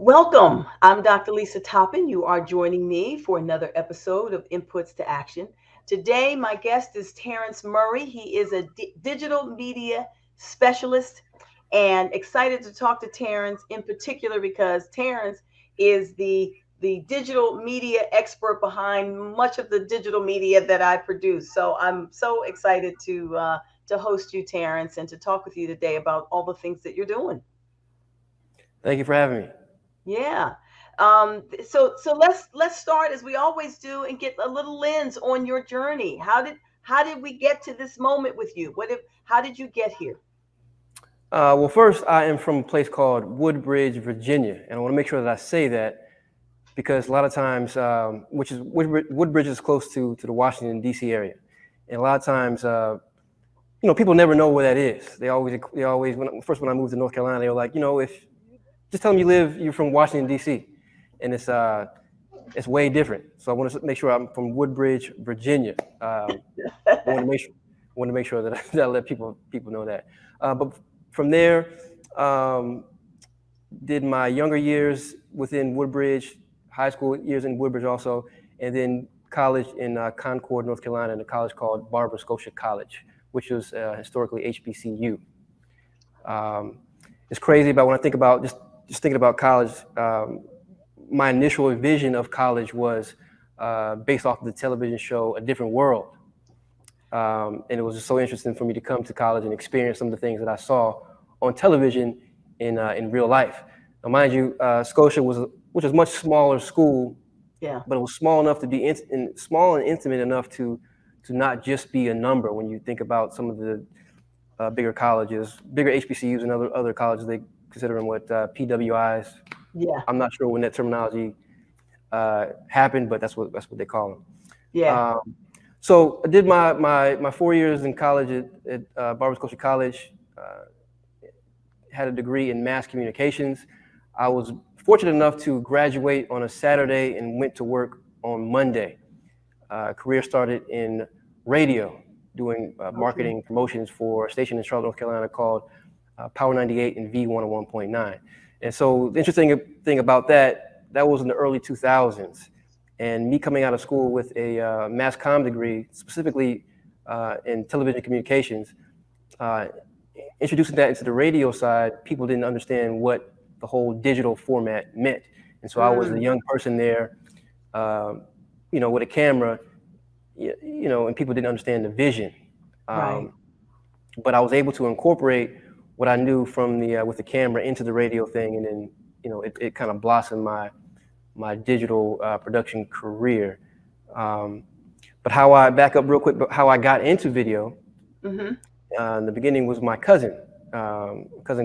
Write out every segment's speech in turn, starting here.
Welcome. I'm Dr. Lisa Toppin. You are joining me for another episode of Inputs to Action. Today, my guest is Terance Murray. He is a digital media specialist and excited to talk to Terance in particular because Terance is the digital media expert behind much of the digital media that I produce. So I'm so excited to host you, Terance, and to talk with you today about all the things that you're doing. Thank you for having me. Yeah. So let's start as we always do and get a little lens on your journey. How did we get to this moment with you? How did you get here? Well, first, I am from a place called Woodbridge, Virginia, and I want to make sure that I say that because a lot of times, which is Woodbridge is close to the Washington D.C. area, and a lot of times, people never know where that is. They always when I moved to North Carolina, they were like, if just tell them you're from Washington D.C., and it's way different. So I want to make sure I'm from Woodbridge, Virginia. I want to make sure that that I let people know that. But from there, um, did my younger years within Woodbridge, high school years in Woodbridge also, and then college in Concord, North Carolina, in a college called Barber-Scotia College, which was historically HBCU. Um, it's crazy, but when I think about just thinking about college, my initial vision of college was based off of the television show A Different World. And it was just so interesting for me to come to college and experience some of the things that I saw on television in real life. Now, mind you, Scotia which was a much smaller school, Yeah. but it was small enough to be small and intimate enough to not just be a number. When you think about some of the bigger colleges, bigger HBCUs and other colleges, they consider them what PWIs. Yeah. I'm not sure when that terminology happened, but that's what they call them. Yeah. So I did my 4 years in college at Barber-Scotia College, had a degree in mass communications. I was fortunate enough to graduate on a Saturday and went to work on Monday. Career started in radio, doing Okay. marketing promotions for a station in Charlotte, North Carolina called Power 98 and V1019fm. And so the interesting thing about that was in the early 2000s. And me coming out of school with a mass comm degree, specifically in television communications, uh, introducing that into the radio side, people didn't understand what the whole digital format meant. And so I was a Mm, young person there, with a camera, and people didn't understand the vision. right. Um, but I was able to incorporate what I knew from the with the camera into the radio thing, and then it kind of blossomed my digital production career. Um, but how I back up real quick, but how I got into video Mm-hmm. in the beginning was my cousin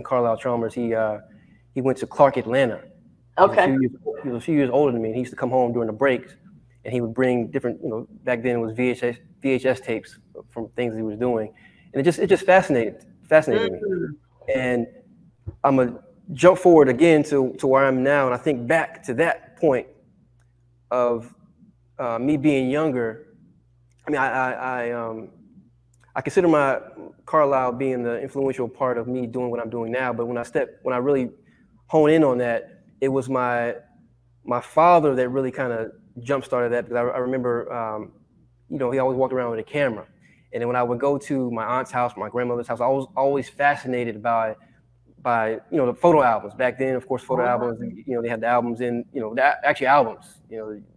Carlisle Chalmers. He went to Clark Atlanta. He's a Okay. few years he was a few years older than me. And he used to come home during the breaks, and he would bring different back then it was VHS tapes from things he was doing, and it just fascinated me. Mm, And I'm gonna jump forward again to where I'm now, and I think back to that point of me being younger. I mean, I consider my Carlisle being the influential part of me doing what I'm doing now. But when I really hone in on that, it was my father that really kind of jump started that, because I remember, he always walked around with a camera. And then when I would go to my aunt's house, my grandmother's house, I was always fascinated by the photo albums. Back then, of course, photo oh, albums, they had the albums in, actually albums,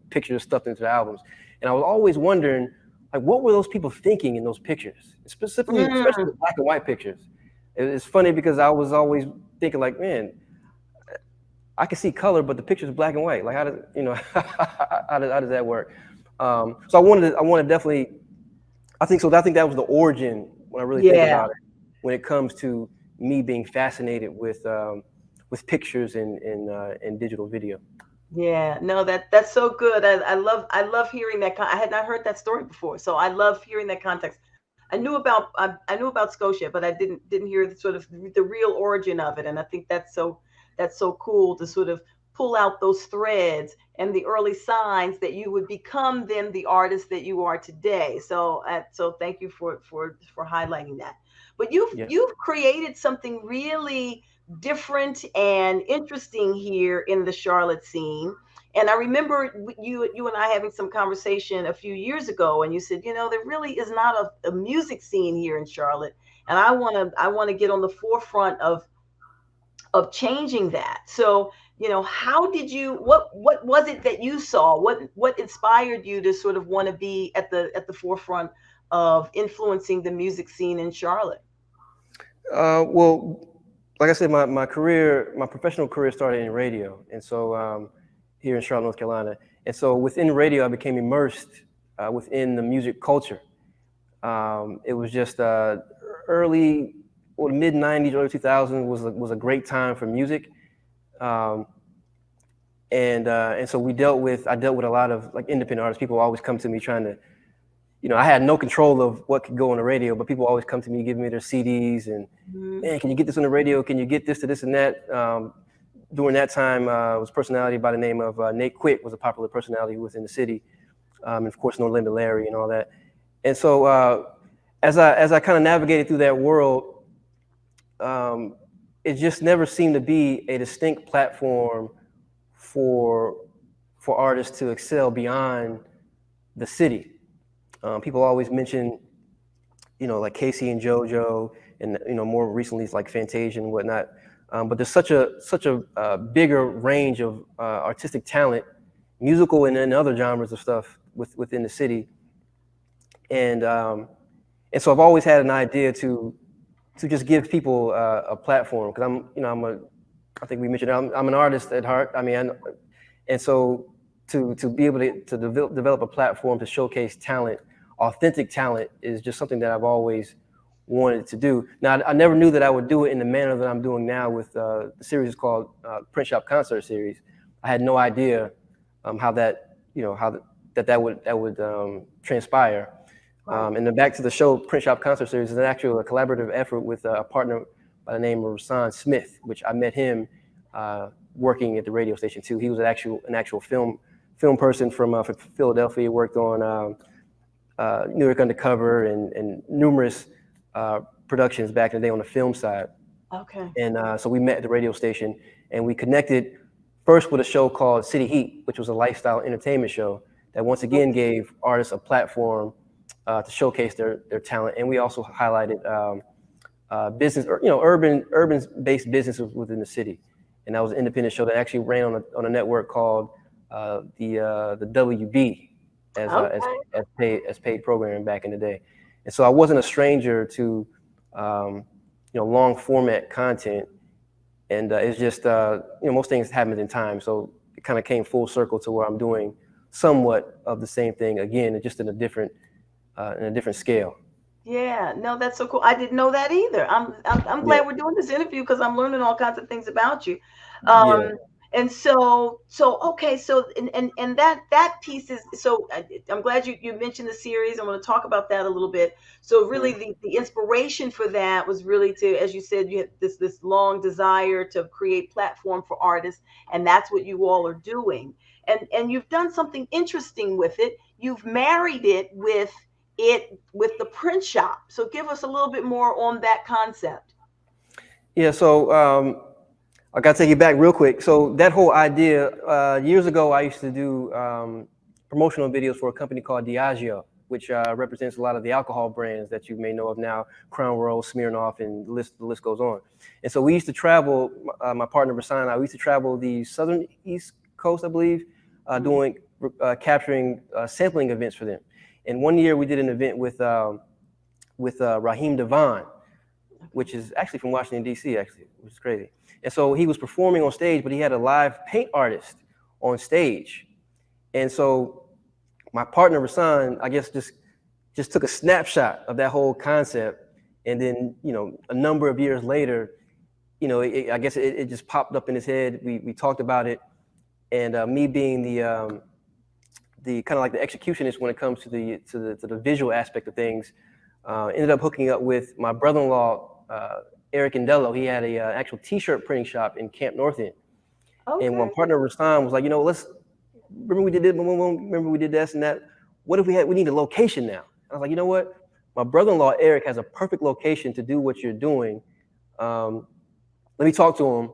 pictures stuffed into the albums. And I was always wondering, like, what were those people thinking in those pictures, especially mm, the black and white pictures. It's funny because I was always thinking, like, man, I can see color, but the picture's black and white. Like, how does how does that work? So I wanted definitely. I think so. I think that was the origin when I really think yeah. about it. When it comes to me being fascinated with pictures and digital video. Yeah, no, that's so good. I love hearing that. I had not heard that story before, so I love hearing that context. I knew about Scotia, but I didn't hear the sort of the real origin of it, and I think that's so cool to sort of pull out those threads and the early signs that you would become then the artist that you are today. So thank you for highlighting that. But you've Yeah. you've created something really different and interesting here in the Charlotte scene. And I remember you and I having some conversation a few years ago, and you said, there really is not a music scene here in Charlotte, and I want to get on the forefront of changing that. So, how did you what was it that you saw? What inspired you to sort of want to be at the forefront of influencing the music scene in Charlotte? Well, like I said, my professional career started in radio, and so here in Charlotte, North Carolina, and so within radio, I became immersed within the music culture. It was just early or mid '90s, early 2000s was a great time for music, um, and so I dealt with a lot of like independent artists. People always come to me trying to, I had no control of what could go on the radio, but people always come to me, giving me their CDs, and Mm-hmm. man, can you get this on the radio? Can you get this to this and that? During that time, was a personality by the name of Nate Quick was a popular personality who was in the city, and of course, No Limit Larry and all that. And so, as I kind of navigated through that world, um, it just never seemed to be a distinct platform for for artists to excel beyond the city. People always mention, like Casey and JoJo, and more recently it's like Fantasia and whatnot. But there's such a bigger range of artistic talent, musical and other genres of stuff within the city, and so I've always had an idea to just give people a platform because I think we mentioned I'm an artist at heart. I mean, and so to be able to develop a platform to showcase talent, authentic talent, is just something that I've always wanted to do. Now, I never knew that I would do it in the manner that I'm doing now with the series is called Print Shop Concert Series. I had no idea how that would transpire. And then back to the show, Print Shop Concert Series is a collaborative effort with a partner by the name of Rasan Smith, which I met him working at the radio station too. He was an actual film person from Philadelphia. Worked on New York Undercover and numerous productions back in the day on the film side. Okay. And so we met at the radio station, and we connected first with a show called City Heat, which was a lifestyle entertainment show that once again gave artists a platform to showcase their talent. And we also highlighted business, or urban based businesses within the city. And that was an independent show that actually ran on a network called the WB as paid programming back in the day. And so I wasn't a stranger to long format content, and it's just most things happen in time. So it kind of came full circle to where I'm doing somewhat of the same thing again, just in a different scale. Yeah, no, that's so cool. I didn't know that either. I'm Yeah, glad we're doing this interview because I'm learning all kinds of things about you. yeah. Um, and so okay, so and that piece is so I'm glad you mentioned the series. I'm going to talk about that a little bit. So really, Mhm. the inspiration for that was really to, as you said, you had this long desire to create platform for artists, and that's what you all are doing. And you've done something interesting with it. You've married it with the print shop. So give us a little bit more on that concept. Yeah, so I got to take you back real quick. So that whole idea, years ago, I used to do promotional videos for a company called Diageo, which represents a lot of the alcohol brands that you may know of now, Crown Royal, Smirnoff, and the list goes on. And so we used to travel, my partner Rasan and I, we used to travel the southern East Coast, I believe, Mhm. doing capturing sampling events for them. And one year we did an event with Raheem Devon, which is actually from Washington, D.C., actually, which is crazy. And so he was performing on stage, but he had a live paint artist on stage. And so my partner, Rasan, I guess just took a snapshot of that whole concept. And then, a number of years later, I guess it just popped up in his head. We talked about it. And me being the kind of like the executionist when it comes to the visual aspect of things, ended up hooking up with my brother-in-law, Eric Indello. He had a actual T-shirt printing shop in Camp North End. And my Okay. partner Rastan was like, let's remember we did this, remember we did this and that. What if we need a location now? I was like, you know what? My brother-in-law Eric has a perfect location to do what you're doing. let me talk to him.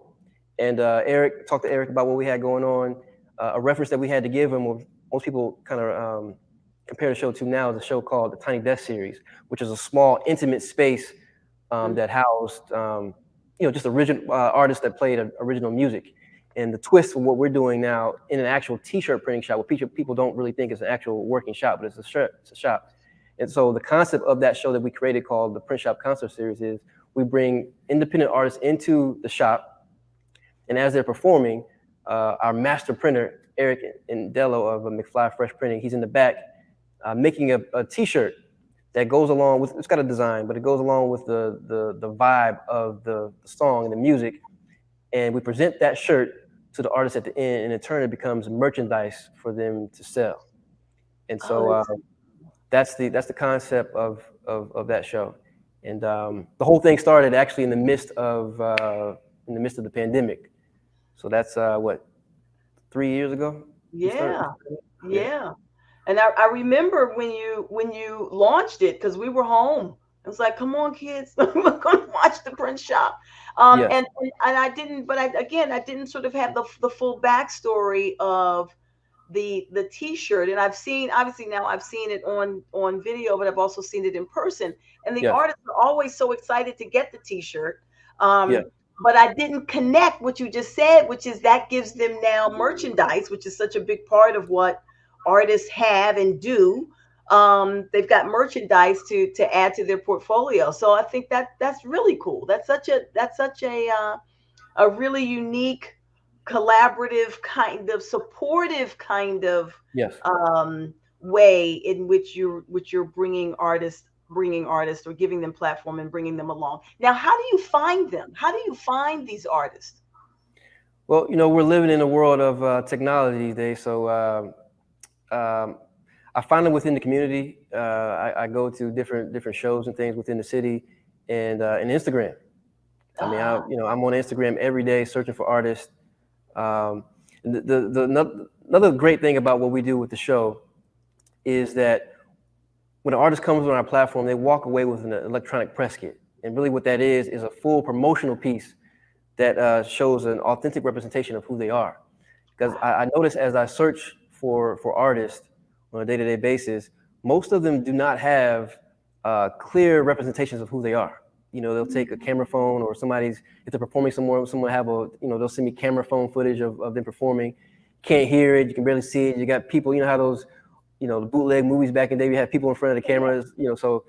And Eric talked to Eric about what we had going on. A reference that we had to give him, most people kind of compare the show to now, is a show called the Tiny Desk Series, which is a small, intimate space that housed, just original artists that played original music. And the twist of what we're doing now in an actual T-shirt printing shop, what people don't really think is an actual working shop, but it's a shop. And so the concept of that show that we created called the Print Shop Concert Series is we bring independent artists into the shop, and as they're performing, our master printer, Eric Indello of McFly Fresh Printing, he's in the back making a T-shirt that goes along with, it's got a design, but it goes along with the vibe of the song and the music. And we present that shirt to the artist at the end, and in turn it becomes merchandise for them to sell. And so that's the concept of that show. And the whole thing started actually in the midst of the pandemic. So that's 3 years ago. Yeah. And I remember when you launched it, because we were home. It was like, come on, kids, we're going to watch the print shop. Yes. And I didn't, but I didn't sort of have the full backstory of the T-shirt. And obviously now I've seen it on video, but I've also seen it in person. And the Yes. artists are always so excited to get the T-shirt. Yeah. But I didn't connect what you just said, which is that gives them now merchandise, which is such a big part of what artists have and do. They've got merchandise to add to their portfolio. So I think that's really cool. That's such a really unique, collaborative, kind of supportive kind of Yes. way in which you're bringing artists or giving them platform and bringing them along. Now, how do you find them? How do you find these artists? Well, we're living in a world of technology these days, so I find them within the community. I go to different shows and things within the city, and Instagram. I mean, I'm on Instagram every day searching for artists. Another great thing about what we do with the show is that when an artist comes on our platform, they walk away with an electronic press kit. And really what that is a full promotional piece that shows an authentic representation of who they are. Because I notice as I search for artists on a day-to-day basis, most of them do not have clear representations of who they are. They'll take a camera phone, or if they're performing somewhere, someone have they'll send me camera phone footage of them performing. Can't hear it, you can barely see it. You got people, how those, the bootleg movies back in the day, we had people in front of the cameras, so,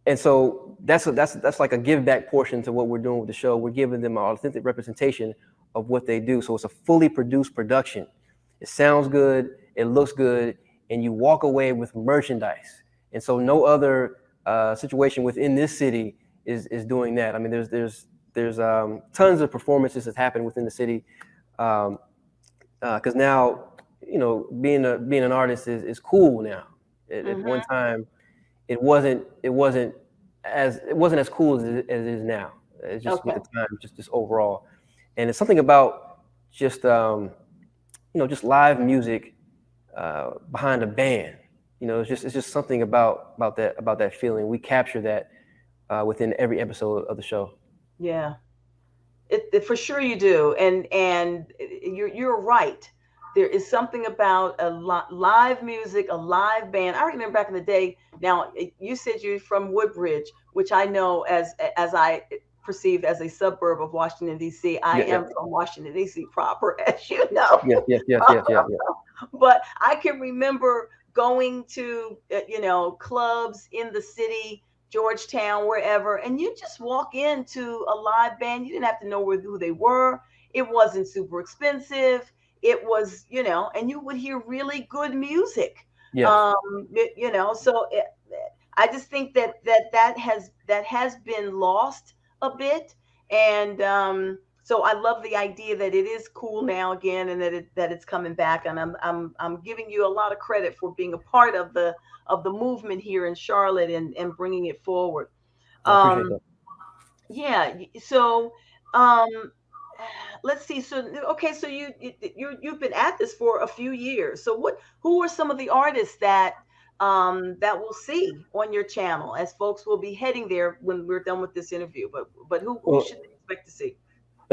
and so that's like a give back portion to what we're doing with the show. We're giving them an authentic representation of what they do. So it's a fully produced production. It sounds good, it looks good, and you walk away with merchandise. And so no other situation within this city is doing that. I mean, there's tons of performances that happen within the city, because now, being an artist is cool now. At one time, it wasn't as cool as it is now. It's just with the time, just overall, and it's something about just just live music behind a band. It's just something about that feeling. We capture that within every episode of the show. Yeah, it for sure you do, and you're right. There is something about a live music, a live band. I remember back in the day. Now, you said you're from Woodbridge, which I know as I perceived as a suburb of Washington, D.C. I am from Washington, D.C. proper, as you know. Yeah. But I can remember going to clubs in the city, Georgetown, wherever, and you just walk into a live band. You didn't have to know who they were. It wasn't super expensive. It was, and you would hear really good music. Yes. So I just think that has been lost a bit, and so I love the idea that it is cool now again, and that it's coming back. And I'm giving you a lot of credit for being a part of the movement here in Charlotte and bringing it forward. I appreciate that. Yeah. So let's see. So okay. So you've been at this for a few years. So who are some of the artists that we'll see on your channel, as folks will be heading there when we're done with this interview? But who should expect to see?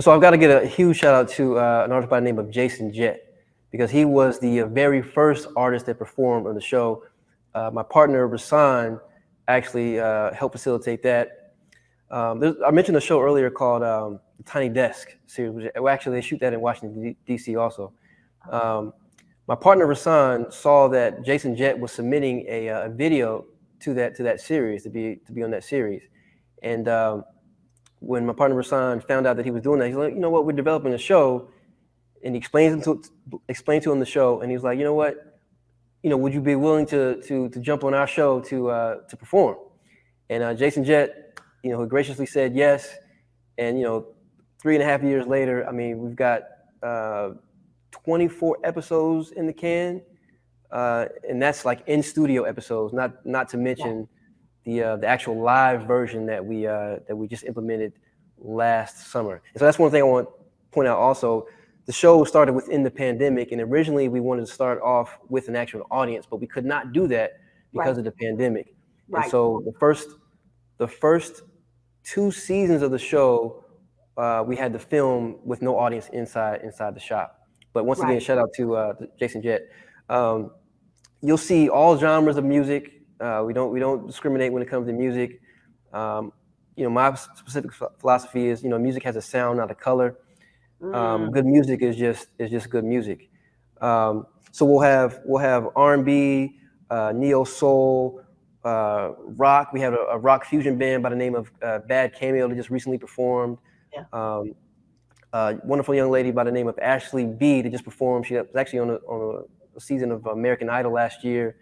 So I've got to get a huge shout out to an artist by the name of Jason Jett, because he was the very first artist that performed on the show. My partner Rasan actually helped facilitate that. I mentioned a show earlier called the Tiny Desk series. Well, actually, they shoot that in Washington D.C. also. Um, my partner Rasan saw that Jason Jett was submitting a video to that series to be on that series, and when my partner Rasan found out that he was doing that, he's like, you know what, we're developing a show, and he explained to him the show, and he was like, you know what, would you be willing to jump on our show to perform? And Jason Jett, who graciously said yes, and 3.5 years later, I mean, we've got 24 episodes in the can, and that's like in studio episodes, not to mention the actual live version that we just implemented last summer. And so that's one thing I want to point out also. The show started within the pandemic, and originally we wanted to start off with an actual audience, but we could not do that because of the pandemic. And so the first 2 seasons of the show, we had to film with no audience inside the shop. But once again, shout out to Jason Jett. You'll see all genres of music. We don't discriminate when it comes to music. My specific philosophy is, music has a sound, not a color. Good music is just good music. So we'll have R&B, neo soul, rock. We have a rock fusion band by the name of Bad Cameo that just recently performed. Wonderful young lady by the name of Ashley B that just performed. She was actually on a season of American Idol last year.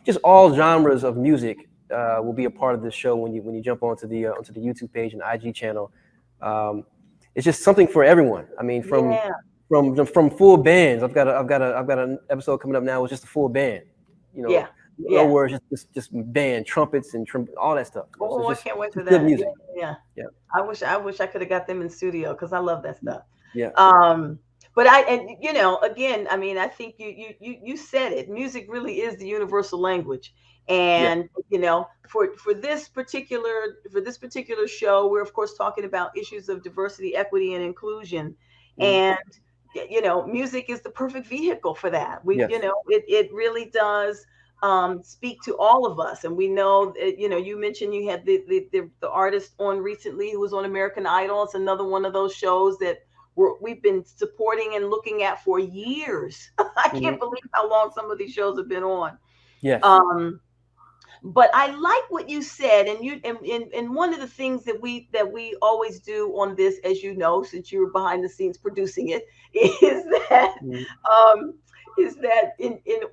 Just all genres of music will be a part of this show when you jump onto the YouTube page and IG channel. It's just something for everyone. I mean, from full bands. I've got an episode coming up now with just a full band. No words, just band, trumpets and all that stuff. Oh, I can't wait for that. Good music. Yeah. I wish I could have got them in studio because I love that stuff. Yeah. But again, I mean, I think you said it. Music really is the universal language, and for this particular show, we're of course talking about issues of diversity, equity, and inclusion, and music is the perfect vehicle for that. It really does speak to all of us, and we know that, you mentioned you had the artist on recently who was on American Idol. It's another one of those shows that we've been supporting and looking at for years. I can't believe how long some of these shows have been on. Yes. But I like what you said, and one of the things that we always do on this, as you know, since you were behind the scenes producing it, is that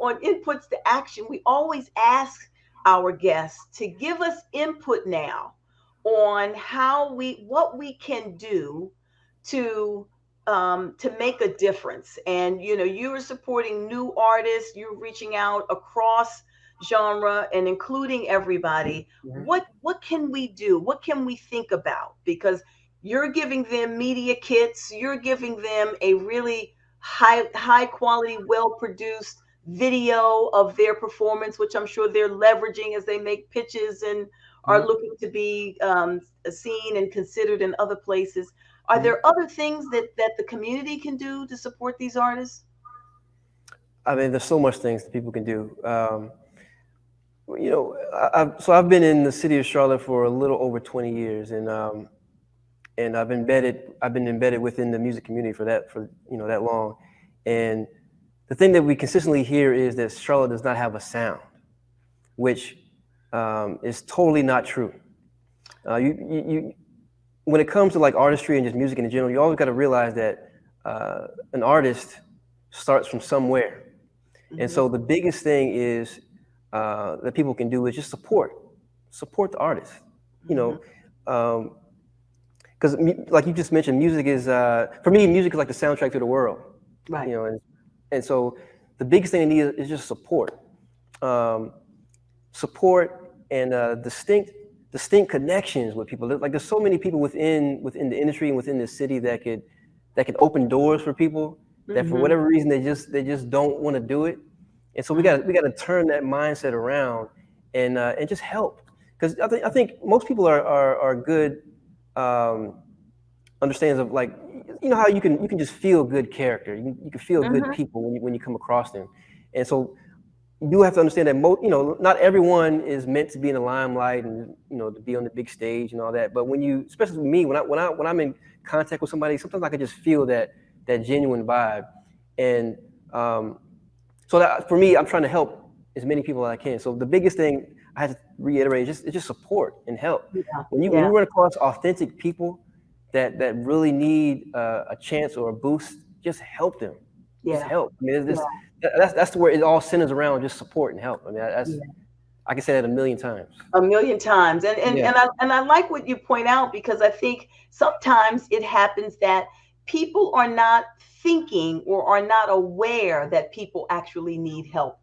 on inputs to action, we always ask our guests to give us input now on what we can do to make a difference. And you are supporting new artists, you're reaching out across genre and including everybody. What can we do? What can we think about? Because you're giving them media kits, you're giving them a really high quality, well produced video of their performance, which I'm sure they're leveraging as they make pitches and are looking to be seen and considered in other places. Are there other things that the community can do to support these artists? I mean, there's so much things that people can do. I've been in the city of Charlotte for a little over 20 years, and I've been embedded within the music community for that long. And the thing that we consistently hear is that Charlotte does not have a sound, which is totally not true. When it comes to like artistry and just music in general, you always got to realize that an artist starts from somewhere. And so the biggest thing is that people can do is just support the artist, because like you just mentioned, music is for me, music is like the soundtrack to the world, right? And so the biggest thing I need is just support and distinct connections with people. Like there's so many people within the industry and within the city that could open doors for people that for whatever reason they just don't want to do it. And so we got to turn that mindset around and just help, because I think most people are good understands of like, how you can just feel good character. You can feel good Mm-hmm. people when you come across them. And so you do have to understand that not everyone is meant to be in the limelight and to be on the big stage and all that. But when you, especially with me, when I'm in contact with somebody, sometimes I can just feel that genuine vibe. And so that for me, I'm trying to help as many people as I can. So the biggest thing I had to reiterate is just support and help. Yeah. When you Yeah. run across authentic people that really need a chance or a boost, just help them. Just Yeah. help. I mean, Yeah. that's where it all centers around, just support and help. I mean, Yeah. I can say that a million times. A million times. And Yeah, I like what you point out, because I think sometimes it happens that people are not thinking or are not aware that people actually need help.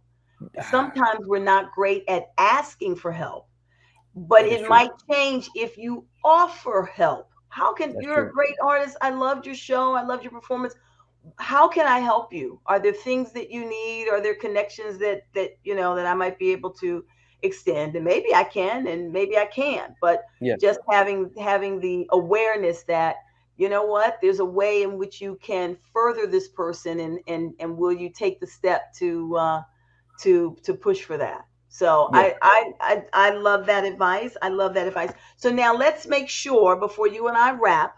Sometimes we're not great at asking for help, but that is it true. might change if you offer help. How can That's You're a true. great artist. I loved your show. I loved your performance. How can I help you? Are there things that you need? Are there connections that I might be able to extend? And maybe I can, and maybe I can't. But Yeah, just having the awareness that, you know what, there's a way in which you can further this person, and will you take the step to push for that? So yeah. I love that advice. I love that advice. So now let's make sure, before you and I wrap,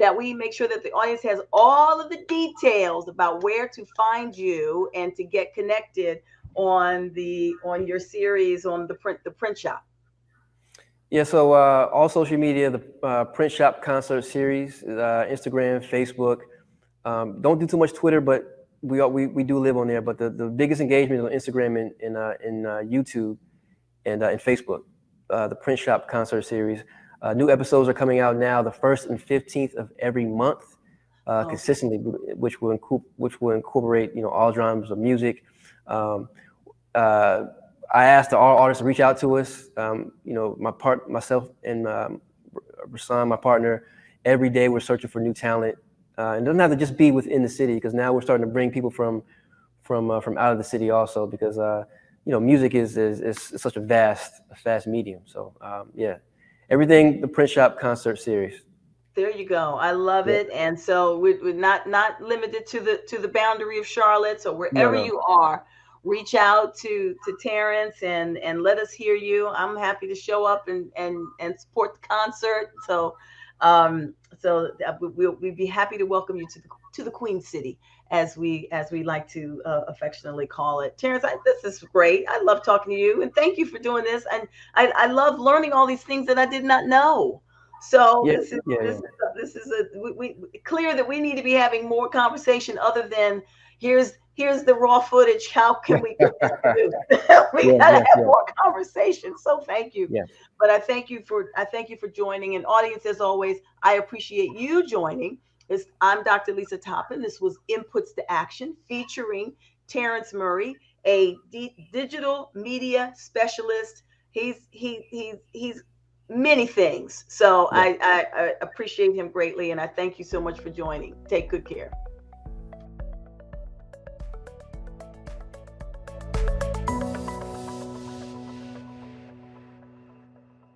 that we make sure that the audience has all of the details about where to find you and to get connected on your series on the print shop. Yeah, so all social media, the Print Shop Concert Series, Instagram, Facebook. Don't do too much Twitter, but we do live on there. But the biggest engagement is on Instagram and YouTube and Facebook. The Print Shop Concert Series. New episodes are coming out now, the 1st and 15th of every month, Okay. consistently, which will incorporate all genres of music. Um, uh, I asked all artists to reach out to us. Myself and Rasan, my partner, every day we're searching for new talent. And it doesn't have to just be within the city, because now we're starting to bring people from out of the city also, because music is such a vast medium. So yeah, everything, the Print Shop Concert Series. There you go. I love Yep. it. And so we're not limited to the boundary of Charlotte. So No, wherever no. you are, reach out to Terance and let us hear you. I'm happy to show up and support the concert. We'd be happy to welcome you to the Queen City, as we like to affectionately call it. Terance, this is great. I love talking to you, and thank you for doing this. And I love learning all these things that I did not know. So Yeah, this is yeah, this yeah. is this is clear that we need to be having more conversation other than here's the raw footage. How can we get this produced? We Yeah, gotta yeah, have yeah, more conversation. So thank you. yeah, But I thank you for joining. And audience, as always, I appreciate you joining. I'm Dr. Lisa Toppin. This was Inputs to Action featuring Terance Murray, a digital media specialist. He's many things. So yeah. I appreciate him greatly, and I thank you so much for joining. Take good care.